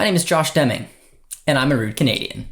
name is Josh Deming, and I'm a rude Canadian.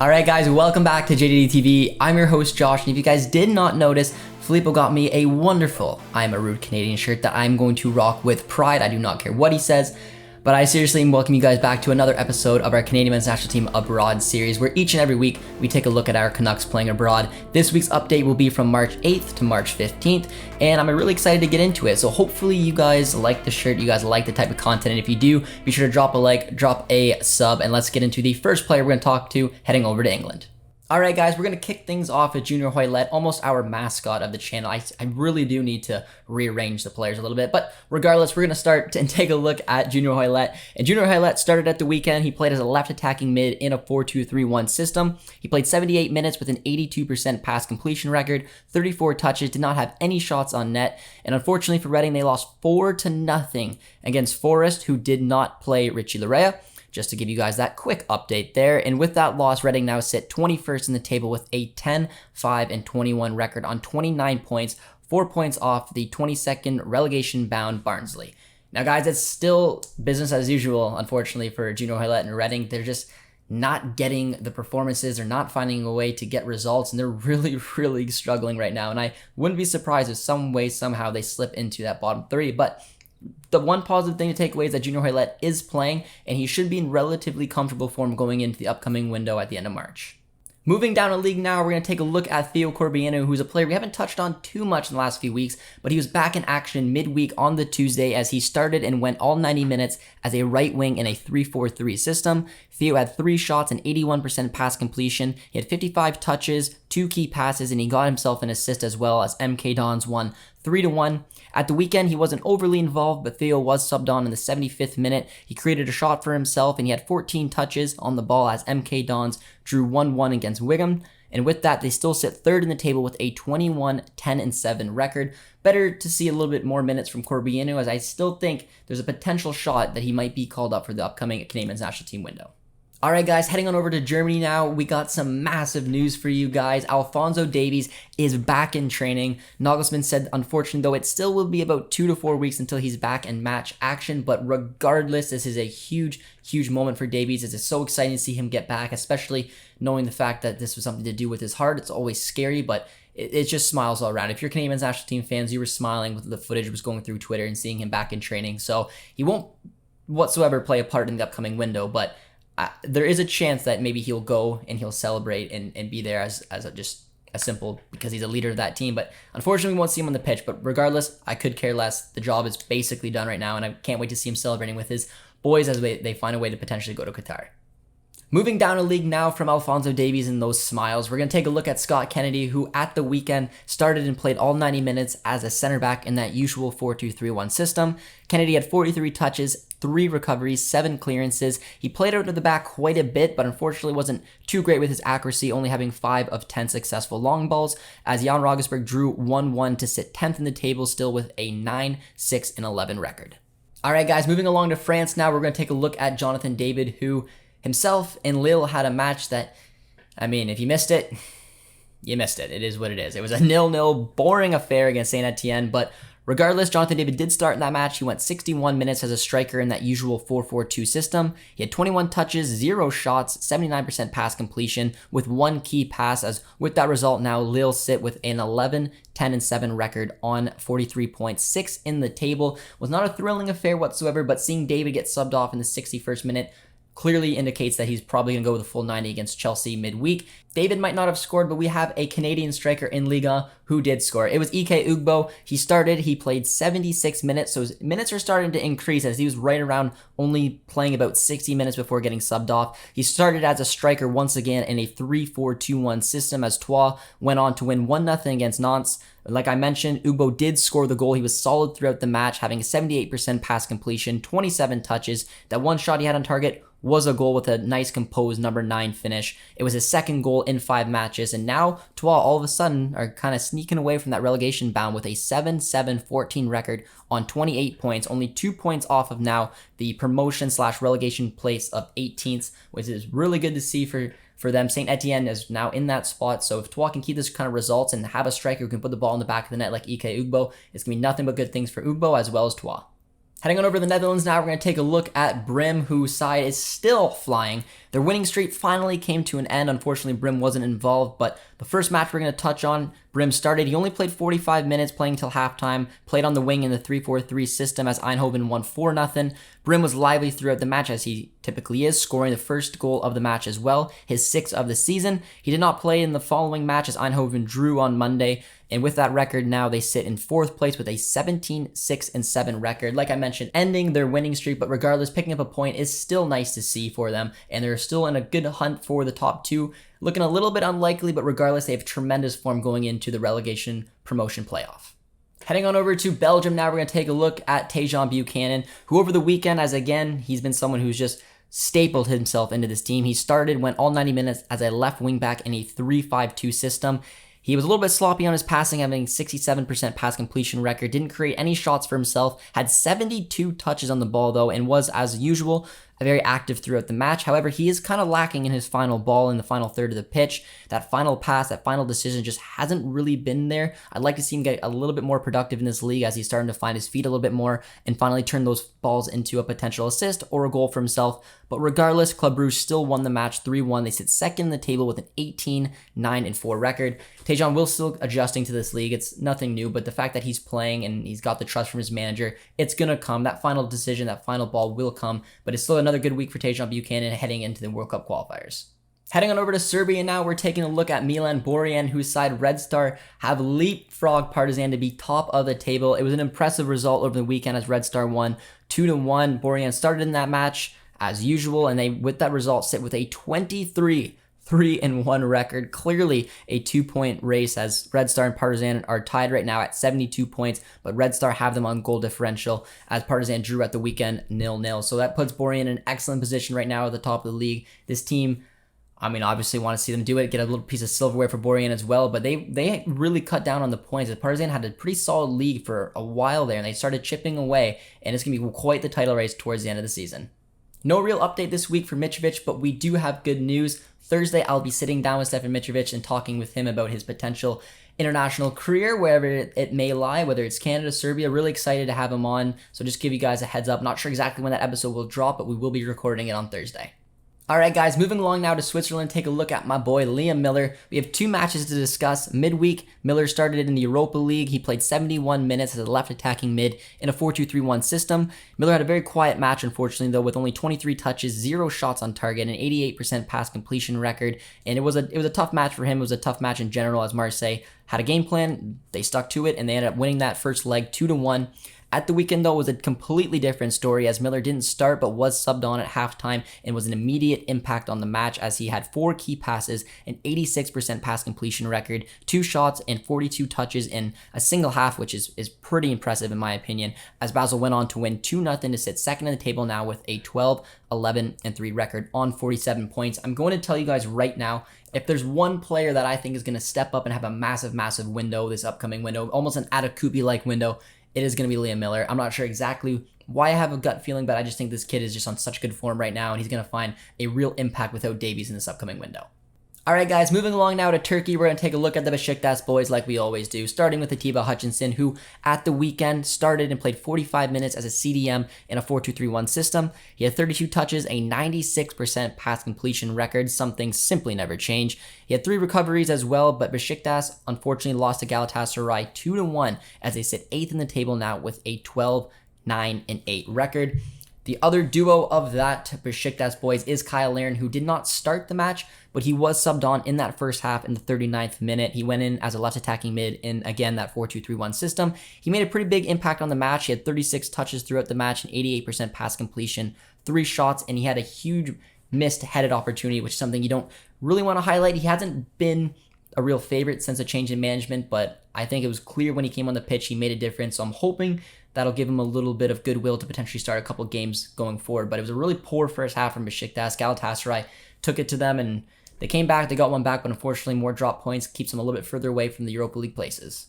Alright guys, welcome back to JJD TV. I'm your host Josh, and if you guys did not notice, Filippo got me a wonderful I'm a rude Canadian shirt that I'm going to rock with pride. I do not care what he says, but I seriously welcome you guys back to another episode of our Canadian Men's National Team Abroad series, where each and every week we take a look at our Canucks playing abroad. This week's update will be from March 8th to March 15th, and I'm really excited to get into it. So hopefully you guys like the shirt, you guys like the type of content, and if you do, be sure to drop a like, drop a sub, and let's get into the first player we're going to talk to heading over to England. Alright guys, we're going to kick things off with Junior Hoilett, almost our mascot of the channel. I really do need to rearrange the players a little bit, but regardless, we're going to start and take a look at Junior Hoilett. And Junior Hoilett started at the weekend. He played as a left attacking mid in a 4-2-3-1 system. He played 78 minutes with an 82% pass completion record, 34 touches, did not have any shots on net, and unfortunately for Reading, they lost 4-0 against Forest, who did not play Richie Laryea. Just to give you guys that quick update there. And with that loss, Reading now sit 21st in the table with a 10-5-21 record on 29 points, 4 points off the 22nd relegation-bound Barnsley. Now guys, it's still business as usual, unfortunately, for Junior Hoilett and Reading. They're just not getting the performances. They're not finding a way to get results, and they're really struggling right now. And I wouldn't be surprised if some way, somehow, they slip into that bottom three. But the one positive thing to take away is that Junior Hoilett is playing, and he should be in relatively comfortable form going into the upcoming window at the end of March. Moving down a league now, we're going to take a look at Corbeanu, who's a player we haven't touched on too much in the last few weeks, but he was back in action midweek on the Tuesday as he started and went all 90 minutes as a right wing in a 3-4-3 system. Theo had 3 shots and 81% pass completion. He had 55 touches, 2 key passes, and he got himself an assist as well as MK Dons won 3-1. At the weekend, he wasn't overly involved, but Theo was subbed on in the 75th minute. He created a shot for himself, and he had 14 touches on the ball as MK Dons drew 1-1 against Wigan. And with that, they still sit third in the table with a 21-10-7 record. Better to see a little bit more minutes from Corbeanu, as I still think there's a potential shot that he might be called up for the upcoming Canadian Men's National Team window. Alright guys, heading on over to Germany now, we got some massive news for you guys. Alphonso Davies is back in training. Nagelsmann said, unfortunately though, it still will be about 2 to 4 weeks until he's back in match action, but regardless, this is a huge moment for Davies. It's so exciting to see him get back, especially knowing the fact that this was something to do with his heart. It's always scary, but it just smiles all around. If you're Canadian Men's National Team fans, you were smiling with the footage was going through Twitter and seeing him back in training, so he won't whatsoever play a part in the upcoming window, but there is a chance that maybe he'll go and he'll celebrate and be there as just a simple, because he's a leader of that team. But unfortunately, we won't see him on the pitch. But regardless, I could care less. The job is basically done right now, and I can't wait to see him celebrating with his boys as they find a way to potentially go to Qatar. Moving down a league now from Alphonso Davies and those smiles, we're going to take a look at Scott Kennedy, who at the weekend started and played all 90 minutes as a center back in that usual 4-2-3-1 system. Kennedy had 43 touches, 3 recoveries, 7 clearances. He played out of the back quite a bit, but unfortunately wasn't too great with his accuracy, only having 5 of 10 successful long balls, as Jan Rogersberg drew 1-1 to sit 10th in the table, still with a 9-6-11 record. Alright guys, moving along to France now, we're going to take a look at Jonathan David, who himself and Lille had a match that, I mean, if you missed it, you missed it. It is what it is. It was a 0-0 boring affair against Saint Etienne, but regardless, Jonathan David did start in that match. He went 61 minutes as a striker in that usual 4-4-2 system. He had 21 touches, 0 shots, 79% pass completion with 1 key pass, as with that result now Lille sit with an 11-10-7 record on 43 points, 6 in the table. Was not a thrilling affair whatsoever, but seeing David get subbed off in the 61st minute clearly indicates that he's probably going to go with a full 90 against Chelsea midweek. David might not have scored, but we have a Canadian striker in Liga who did score. It was Ugbo. He started, he played 76 minutes, so his minutes are starting to increase as he was right around only playing about 60 minutes before getting subbed off. He started as a striker once again in a 3-4-2-1 system as Troyes went on to win 1-0 against Nantes. Like I mentioned, Ugbo did score the goal. He was solid throughout the match, having a 78% pass completion, 27 touches. That one shot he had on target was a goal with a nice composed number 9 finish. It was his second goal in 5 matches, and now Troyes all of a sudden are kind of sneaking away from that relegation bound with a 7-7-14 record on 28 points, only 2 points off of now the promotion/relegation place of 18th, which is really good to see for for them. St. Etienne is now in that spot, so if Troyes can keep this kind of results and have a striker who can put the ball in the back of the net like Ugbo, it's going to be nothing but good things for Ugbo as well as Troyes. Heading on over to the Netherlands now, we're going to take a look at Brym, whose side is still flying. Their winning streak finally came to an end. Unfortunately, Brym wasn't involved, but the first match we're going to touch on, Brym started. He only played 45 minutes, playing till halftime, played on the wing in the 3-4-3 system as Eindhoven won 4-0. Brym was lively throughout the match, as he typically is, scoring the first goal of the match as well, his 6th of the season. He did not play in the following match as Eindhoven drew on Monday, and with that record now, they sit in 4th place with a 17-6-7 record. Like I mentioned, ending their winning streak, but regardless, picking up a point is still nice to see for them, and they're still in a good hunt for the top 2. Looking a little bit unlikely, but regardless, they have tremendous form going into the relegation promotion playoff. Heading on over to Belgium now, we're going to take a look at Tajon Buchanan, who over the weekend, as again, he's been someone who's just stapled himself into this team. He started, went all 90 minutes as a left wing back in a 3-5-2 system. He was a little bit sloppy on his passing, having 67% pass completion record, didn't create any shots for himself, had 72 touches on the ball though, and was, as usual, very active throughout the match. However, he is kind of lacking in his final ball in the final third of the pitch. That final pass, that final decision just hasn't really been there. I'd like to see him get a little bit more productive in this league as he's starting to find his feet a little bit more and finally turn those balls into a potential assist or a goal for himself. But regardless, Club Brugge still won the match 3-1. They sit second in the table with an 18-9-4 record. Tajon will still adjusting to this league. It's nothing new, but the fact that he's playing and he's got the trust from his manager, it's going to come. That final decision, that final ball will come, but it's still another good week for Tajon Buchanan heading into the World Cup qualifiers. Heading on over to Serbia now, we're taking a look at Milan Borjan, whose side Red Star have leapfrogged Partizan to be top of the table. It was an impressive result over the weekend as Red Star won 2-1. Borjan started in that match as usual, and they, with that result, sit with a 23-3-1 record. Clearly a 2-point race as Red Star and Partizan are tied right now at 72 points, but Red Star have them on goal differential as Partizan drew at the weekend 0-0. So that puts Borjan in an excellent position right now at the top of the league. This team, I mean, obviously want to see them do it, get a little piece of silverware for Borjan as well, but they really cut down on the points. Partizan had a pretty solid league for a while there, and they started chipping away, and it's going to be quite the title race towards the end of the season. No real update this week for Mitrovic, but we do have good news. Thursday, I'll be sitting down with Stefan Mitrovic and talking with him about his potential international career, wherever it may lie, whether it's Canada, Serbia. Really excited to have him on, so just give you guys a heads up. Not sure exactly when that episode will drop, but we will be recording it on Thursday. Alright guys, moving along now to Switzerland, take a look at my boy Liam Millar. We have 2 matches to discuss. Midweek, Millar started in the Europa League. He played 71 minutes as a left attacking mid in a 4-2-3-1 system. Millar had a very quiet match, unfortunately, though, with only 23 touches, 0 shots on target, an 88% pass completion record, and it was a tough match for him. It was a tough match in general as Marseille had a game plan. They stuck to it, and they ended up winning that first leg 2-1. At the weekend, though, it was a completely different story as Millar didn't start but was subbed on at halftime and was an immediate impact on the match as he had 4 key passes, an 86% pass completion record, 2 shots, and 42 touches in a single half, which is pretty impressive in my opinion, as Basel went on to win 2-0 to sit second in the table now with a 12-11-3 record on 47 points. I'm going to tell you guys right now, if there's one player that I think is going to step up and have a massive window this upcoming window, almost an Adekugbe-like window, it is going to be Liam Millar. I'm not sure exactly why I have a gut feeling, but I just think this kid is just on such good form right now, and he's going to find a real impact without Davies in this upcoming window. Alright guys, moving along now to Turkey, we're going to take a look at the Besiktas boys like we always do, starting with Atiba Hutchinson, who at the weekend started and played 45 minutes as a CDM in a 4-2-3-1 system. He had 32 touches, a 96% pass completion record, something simply never changed. He had 3 recoveries as well, but Besiktas unfortunately lost to Galatasaray 2-1 as they sit 8th in the table now with a 12-9-8 record. The other duo of that Besiktas boys is Larin, who did not start the match, but he was subbed on in that first half in the 39th minute. He went in as a left attacking mid in, again, that 4-2-3-1 system. He made a pretty big impact on the match. He had 36 touches throughout the match, an 88% pass completion, 3 shots, and he had a huge missed headed opportunity, which is something you don't really want to highlight. He hasn't been a real favorite since a change in management, but I think it was clear when he came on the pitch, he made a difference. So I'm hoping that'll give him a little bit of goodwill to potentially start a couple games going forward. But it was a really poor first half from Besiktas. Galatasaray took it to them, and they came back. They got one back, but unfortunately more drop points keeps them a little bit further away from the Europa League places.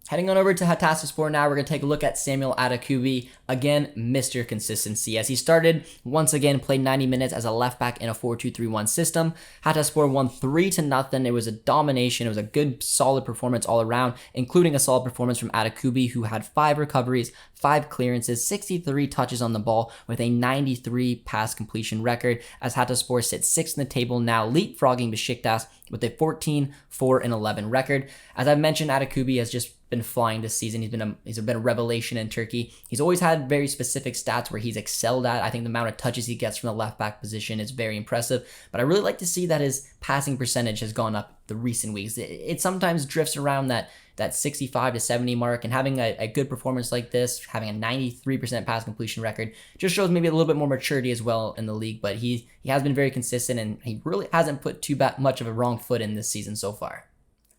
Heading on over to Hatataspor now, we're going to take a look at Samuel Adekugbe. Again, Mr. Consistency. As he started, once again, played 90 minutes as a left back in a 4-2-3-1 system. Hatataspor won 3-0. It was a domination. It was a good, solid performance all around, including a solid performance from Adekugbe, who had 5 recoveries, 5 clearances, 63 touches on the ball with a 93 pass completion record, as Hatataspor sits 6th in the table now, leapfrogging Besiktas with a 14-4-11 record. As I've mentioned, Adekugbe has just been flying this season. He's been a revelation in Turkey. He's always had very specific stats where he's excelled at. I think the amount of touches he gets from the left back position is very impressive, but I really like to see that his passing percentage has gone up the recent weeks. It sometimes drifts around that 65 to 70 mark, and having a good performance like this, having a 93% pass completion record, just shows maybe a little bit more maturity as well in the league. But he has been very consistent, and he really hasn't put too much of a wrong foot in this season so far.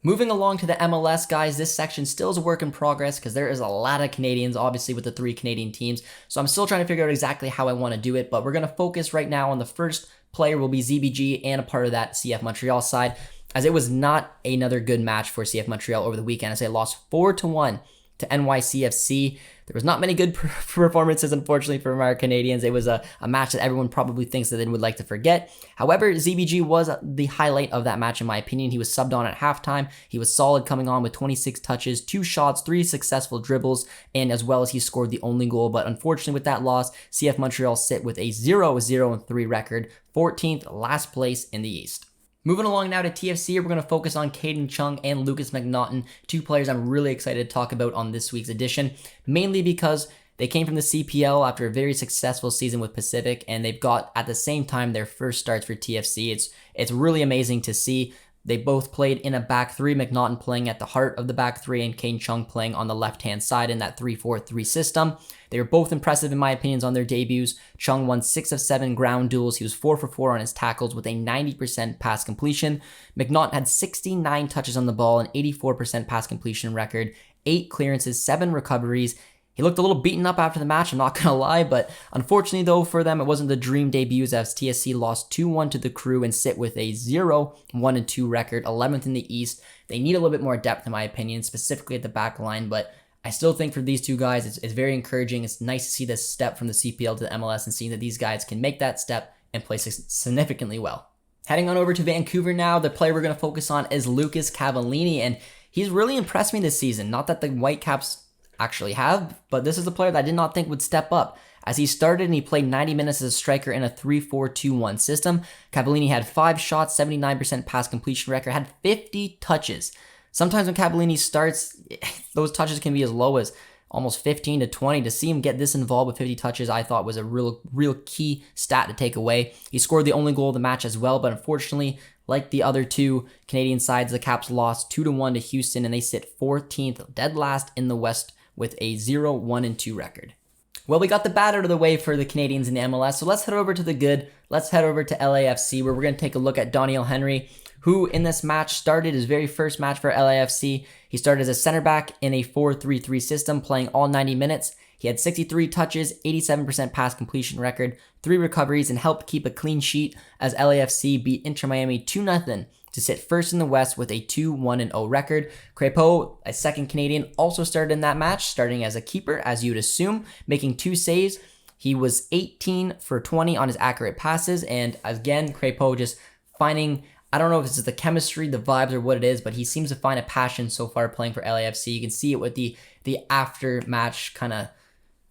Moving along to the MLS, guys, this section still is a work in progress because there is a lot of Canadians, obviously, with the 3 Canadian teams. So I'm still trying to figure out exactly how I want to do it, but we're going to focus right now on the first player will be ZBG and a part of that CF Montreal side, as it was not another good match for CF Montreal over the weekend, as they lost 4-1 to NYCFC. There was not many good performances, unfortunately, from our Canadians. It was a match that everyone probably thinks that they would like to forget. However, ZBG was the highlight of that match, in my opinion. He was subbed on at halftime. He was solid coming on with 26 touches, 2 shots, 3 successful dribbles, and as well as he scored the only goal. But unfortunately, with that loss, CF Montreal sit with a 0-0-3 record, 14th last place in the East. Moving along now to TFC, we're going to focus on Caden Chung and Lucas McNaughton, 2 players I'm really excited to talk about on this week's edition, mainly because they came from the CPL after a very successful season with Pacific, and they've got, at the same time, their first starts for TFC. It's really amazing to see. They both played in a back 3, McNaughton playing at the heart of the back 3 and Caden Chung playing on the left-hand side in that 3-4-3 system. They were both impressive in my opinions on their debuts. Chung won 6 of 7 ground duels. He was 4 for 4 on his tackles with a 90% pass completion. McNaughton had 69 touches on the ball, an 84% pass completion record, 8 clearances, 7 recoveries. He looked a little beaten up after the match, I'm not going to lie, but unfortunately though for them, it wasn't the dream debuts, as TSC lost 2-1 to the Crew and sit with a 0-1-2 record, 11th in the East. They need a little bit more depth in my opinion, specifically at the back line, but I still think for these 2 guys, it's very encouraging. It's nice to see this step from the CPL to the MLS and seeing that these guys can make that step and play significantly well. Heading on over to Vancouver now, the player we're going to focus on is Lucas Cavallini, and he's really impressed me this season. Not that the Whitecaps actually have, but this is a player that I did not think would step up. As he started and he played 90 minutes as a striker in a 3-4-2-1 system, Cavallini had 5 shots, 79% pass completion record, had 50 touches. Sometimes when Cavallini starts, those touches can be as low as almost 15 to 20. To see him get this involved with 50 touches, I thought was a real key stat to take away. He scored the only goal of the match as well, but unfortunately, like the other 2 Canadian sides, the Caps lost 2-1 to Houston, and they sit 14th, dead last in the West with a 0-1-2 record. Well, we got the bad out of the way for the Canadians in the MLS, so let's head over to the good. Let's head over to LAFC, where we're going to take a look at Doniel Henry, who in this match started his very first match for LAFC. He started as a center back in a 4-3-3 system, playing all 90 minutes. He had 63 touches, 87% pass completion record, 3 recoveries, and helped keep a clean sheet as LAFC beat Inter Miami 2-0 to sit first in the West with a 2-1-0 record. Crépeau, a second Canadian, also started in that match, starting as a keeper, as you'd assume, making 2 saves. He was 18 for 20 on his accurate passes, and again, Crépeau just finding, I don't know if it's the chemistry, the vibes, or what it is, but he seems to find a passion so far playing for LAFC. You can see it with the after-match kind of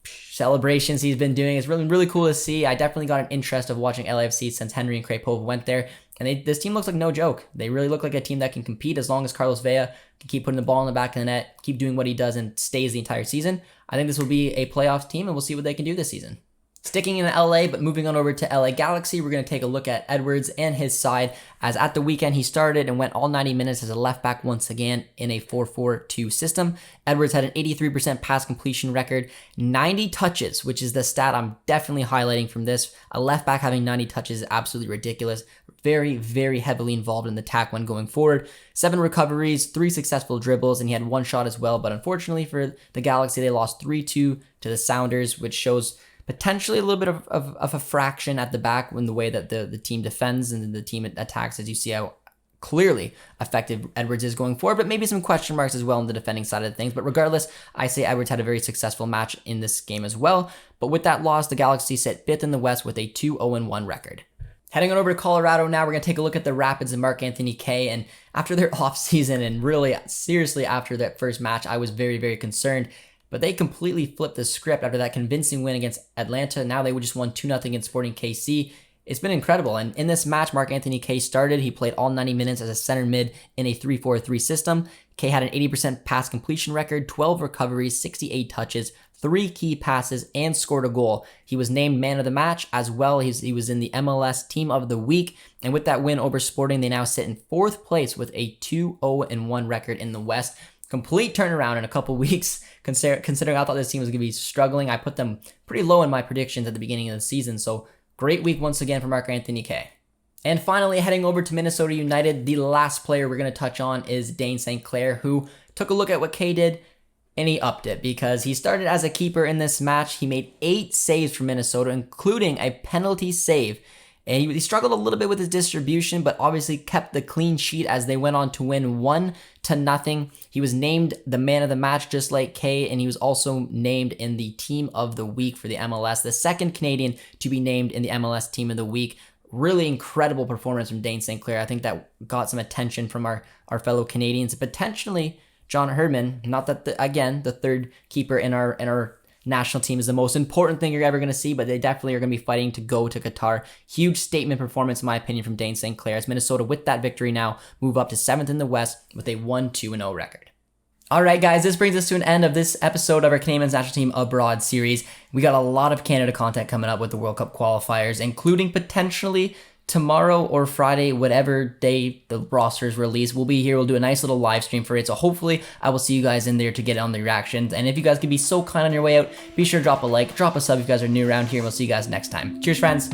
celebrations he's been doing. It's really cool to see. I definitely got an interest of watching LAFC since Henry and Crépeau went there. And this team looks like no joke. They really look like a team that can compete as long as Carlos Vela can keep putting the ball in the back of the net, keep doing what he does, and stays the entire season. I think this will be a playoff team, and we'll see what they can do this season. Sticking in LA, but moving on over to LA Galaxy, we're going to take a look at Edwards and his side, as at the weekend he started and went all 90 minutes as a left back once again in a 4-4-2 system. Edwards had an 83% pass completion record, 90 touches, which is the stat I'm definitely highlighting from this. A left back having 90 touches is absolutely ridiculous. Very, very heavily involved in the attack when going forward. 7 recoveries, 3 successful dribbles, and he had 1 shot as well. But unfortunately for the Galaxy, they lost 3-2 to the Sounders, which shows potentially a little bit of a fraction at the back when the way that the team defends and the team attacks, as you see how clearly effective Edwards is going forward, but maybe some question marks as well on the defending side of things. But regardless, I say Edwards had a very successful match in this game as well. But with that loss, the Galaxy sit 5th in the West with a 2-0-1 record. Heading on over to Colorado now, we're going to take a look at the Rapids and Marc-Anthony Kaye. And after their offseason, and really seriously after that first match, I was very, very concerned. But they completely flipped the script after that convincing win against Atlanta. Now they just won 2-0 against Sporting KC. It's been incredible. And in this match, Marc-Anthony Kaye started. He played all 90 minutes as a center mid in a 3-4-3 system. Kaye had an 80% pass completion record, 12 recoveries, 68 touches, 3 key passes, and scored a goal. He was named man of the match as well. He was in the MLS Team of the Week. And with that win over Sporting, they now sit in 4th place with a 2-0-1 record in the West. Complete turnaround in a couple weeks, considering I thought this team was going to be struggling. I put them pretty low in my predictions at the beginning of the season. So great week once again for Marc-Anthony Kaye. And finally, heading over to Minnesota United, the last player we're going to touch on is Dayne St. Clair, who took a look at what Kaye did, and he upped it because he started as a keeper in this match. He made 8 saves for Minnesota, including a penalty save. And he struggled a little bit with his distribution, but obviously kept the clean sheet as they went on to win 1-0. He was named the man of the match just like Kaye, and he was also named in the Team of the Week for the MLS, the second Canadian to be named in the MLS Team of the Week. Really incredible performance from Dayne St. Clair. I think that got some attention from our fellow Canadians. Potentially, John Herdman, not that, the third keeper in our national team is the most important thing you're ever going to see, but they definitely are going to be fighting to go to Qatar. Huge statement performance, in my opinion, from Dayne St. Clair, as Minnesota, with that victory now, move up to 7th in the West with a 1-2-0 record. All right, guys, this brings us to an end of this episode of our Canadian Men's National Team Abroad series. We got a lot of Canada content coming up with the World Cup qualifiers, including potentially tomorrow or Friday, whatever day the rosters release. We'll be here. We'll do a nice little live stream for it. So hopefully I will see you guys in there to get on the reactions. And if you guys could be so kind on your way out, be sure to drop a like, drop a sub if you guys are new around here. We'll see you guys next time. Cheers, friends.